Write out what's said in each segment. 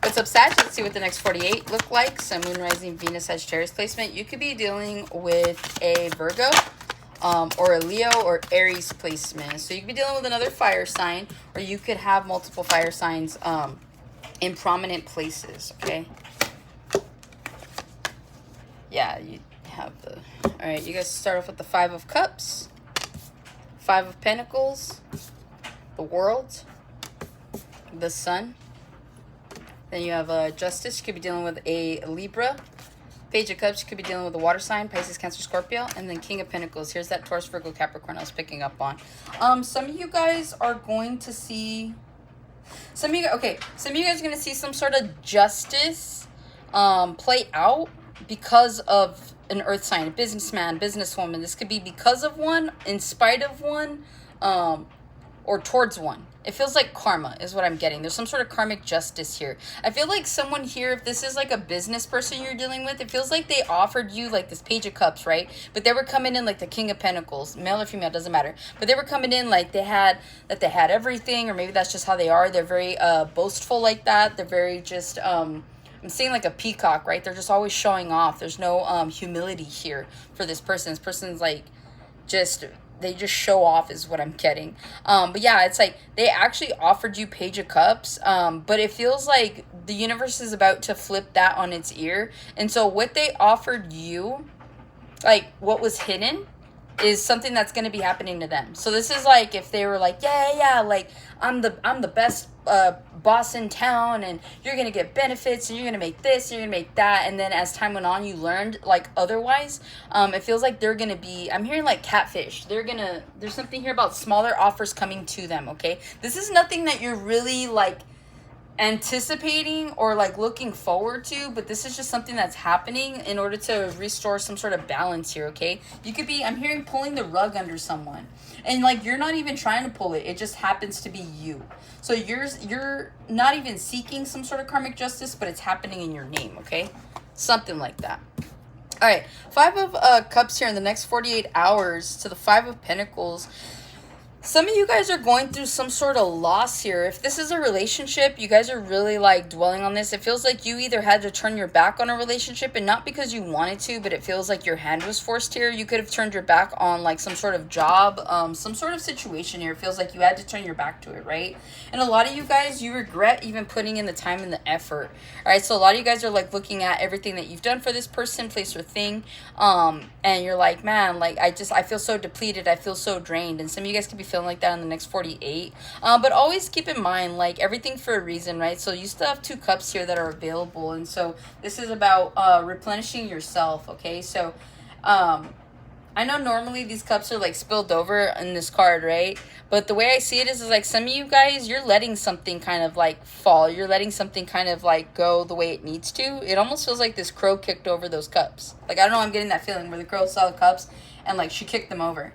What's up, Sag? Let's see what the next 48 look like. Sun, Moon, Rising, Venus, Sagittarius placement. You could be dealing with a Virgo or a Leo or Aries placement. So you could be dealing with another fire sign, or you could have multiple fire signs in prominent places, okay? Yeah, you have the... All right, you guys start off with the Five of Cups, Five of Pentacles, the World, the Sun. Then you have Justice. You could be dealing with a Libra. Page of Cups. You could be dealing with a water sign, Pisces, Cancer, Scorpio. And then King of Pentacles. Here's that Taurus, Virgo, Capricorn I was picking up on. Some of you guys are going to see... Some of you guys are going to see some sort of justice play out because of an earth sign, a businessman, businesswoman. This could be because of one, in spite of one, or towards one. It feels like karma is what I'm getting. There's some sort of karmic justice here. I feel like someone here, if this is like a business person you're dealing with, it feels like they offered you like this Page of Cups, right? But they were coming in like the King of Pentacles, male or female, doesn't matter. But they were coming in like they had everything, or maybe that's just how they are. They're very boastful like that. They're very just I'm seeing like a peacock, right? They're just always showing off. There's no humility here for this person. This person's like they just show off is what I'm getting. But yeah, it's like they actually offered you Page of Cups, but it feels like the universe is about to flip that on its ear. And so what they offered you, like what was hidden, is something that's going to be happening to them. So this is like if they were like, yeah, like I'm the best boss in town, and you're going to get benefits, and you're going to make this, you're going to make that. And then as time went on, you learned like otherwise. It feels like they're going to be, I'm hearing like catfish. There's something here about smaller offers coming to them, okay? This is nothing that you're really like anticipating or like looking forward to, but this is just something that's happening in order to restore some sort of balance here, okay? You could be, I'm hearing, pulling the rug under someone, and like you're not even trying to pull it just happens to be you. So you're not even seeking some sort of karmic justice, but it's happening in your name, okay? Something like that. All right, Five of Cups here in the next 48 hours to the Five of Pentacles. Some of you guys are going through some sort of loss here. If this is a relationship, you guys are really like dwelling on this. It feels like you either had to turn your back on a relationship, and not because you wanted to, but it feels like your hand was forced here. You could have turned your back on like some sort of job, some sort of situation here. It feels like you had to turn your back to it, right? And a lot of you guys, you regret even putting in the time and the effort. All right, so a lot of you guys are like looking at everything that you've done for this person, place, or thing, and you're like, man, like I feel so depleted. I feel so drained. And some of you guys could be feeling like that in the next 48, but always keep in mind, like, everything for a reason, right? So you still have two cups here that are available, and so this is about replenishing yourself, okay? So I know normally these cups are like spilled over in this card, right? But the way I see it is like some of you guys, you're letting something kind of like fall. You're letting something kind of like go the way it needs to. It almost feels like this crow kicked over those cups. Like, I don't know, I'm getting that feeling where the crow saw the cups and like she kicked them over.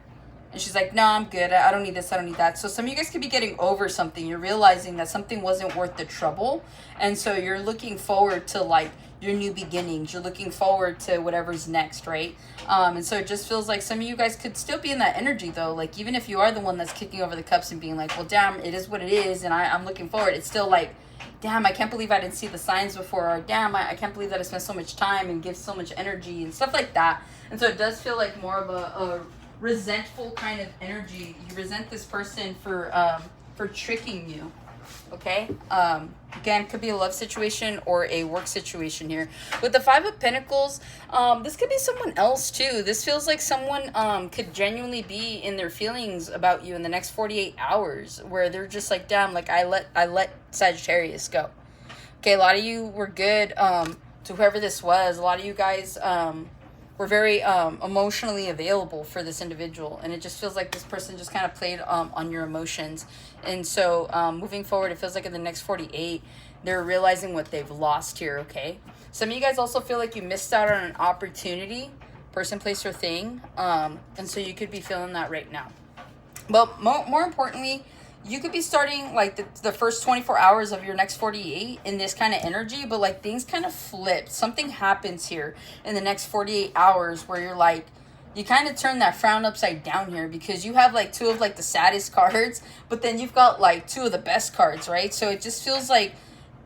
And she's like, no, I'm good. I don't need this. I don't need that. So some of you guys could be getting over something. You're realizing that something wasn't worth the trouble. And so you're looking forward to like your new beginnings. You're looking forward to whatever's next, right? And so it just feels like some of you guys could still be in that energy though. Like, even if you are the one that's kicking over the cups and being like, well, damn, it is what it is. And I'm looking forward. It's still like, damn, I can't believe I didn't see the signs before. Or damn, I can't believe that I spent so much time and give so much energy and stuff like that. And so it does feel like more of a resentful kind of energy. You resent this person for tricking you, okay? Again, could be a love situation or a work situation here. With the Five of Pentacles, this could be someone else too. This feels like someone could genuinely be in their feelings about you in the next 48 hours, where they're just like, damn, like I let Sagittarius go. Okay, a lot of you were good to whoever this was. A lot of you guys were very emotionally available for this individual, and it just feels like this person just kind of played on your emotions. And so moving forward, it feels like in the next 48 they're realizing what they've lost here, okay? Some of you guys also feel like you missed out on an opportunity, person, place, or thing, and so you could be feeling that right now. But more importantly, you could be starting like the first 24 hours of your next 48 in this kind of energy, but like things kind of flip. Something happens here in the next 48 hours where you're like, you kind of turn that frown upside down here, because you have like two of like the saddest cards, but then you've got like two of the best cards, right? So it just feels like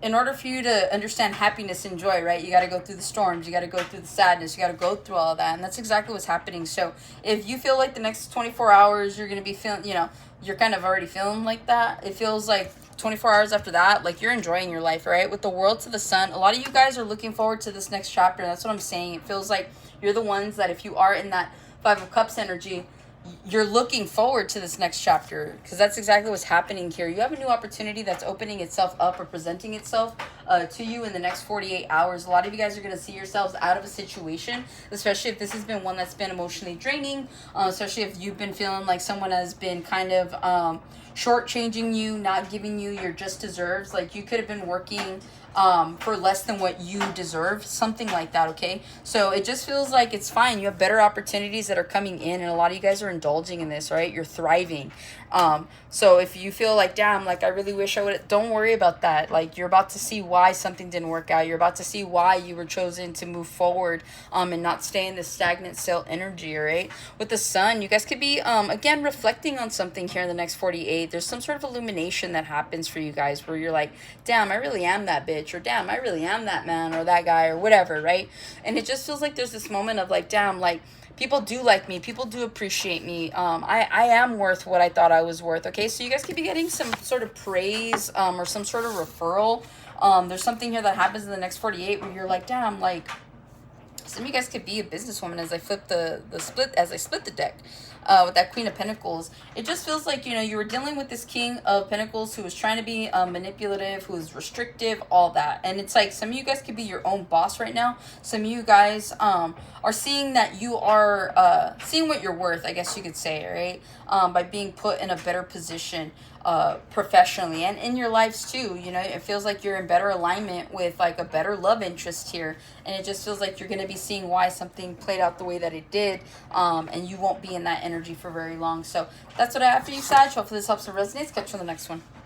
in order for you to understand happiness and joy, right, you got to go through the storms, you got to go through the sadness, you got to go through all that. And that's exactly what's happening. So if you feel like the next 24 hours you're going to be feeling, you know, you're kind of already feeling like that, it feels like 24 hours after that, like you're enjoying your life, right? With the world to the sun, a lot of you guys are looking forward to this next chapter. That's what I'm saying. It feels like you're the ones that, if you are in that Five of Cups energy, you're looking forward to this next chapter, because that's exactly what's happening here. You have a new opportunity that's opening itself up or presenting itself to you in the next 48 hours. A lot of you guys are going to see yourselves out of a situation, especially if this has been one that's been emotionally draining, especially if you've been feeling like someone has been kind of shortchanging you, not giving you your just deserves. Like you could have been working for less than what you deserve, something like that, okay? So it just feels like it's fine. You have better opportunities that are coming in, and a lot of you guys are indulging in this, right? You're thriving. So if you feel like, damn, like I really wish I would, don't worry about that. Like you're about to see why something didn't work out. You're about to see why you were chosen to move forward and not stay in this stagnant cell energy, all right? With the sun, you guys could be, again, reflecting on something here in the next 48. There's some sort of illumination that happens for you guys where you're like, damn, I really am that bitch, or damn, I really am that man or that guy or whatever, right? And it just feels like there's this moment of like, damn, like, people do like me. People do appreciate me. I am worth what I thought I was worth. Okay, so you guys could be getting some sort of praise or some sort of referral. There's something here that happens in the next 48 where you're like, damn, like, some of you guys could be a businesswoman as I flip as I split the deck. With that Queen of Pentacles, it just feels like, you know, you were dealing with this King of Pentacles who was trying to be manipulative, who is restrictive, all that. And it's like some of you guys could be your own boss right now. Some of you guys are seeing that you are seeing what you're worth, I guess you could say, right? By being put in a better position professionally and in your lives too. You know, it feels like you're in better alignment with like a better love interest here, and it just feels like you're going to be seeing why something played out the way that it did, and you won't be in that energy for very long. So that's what I have for you, Sag. Hopefully this helps and resonates. Catch you on the next one.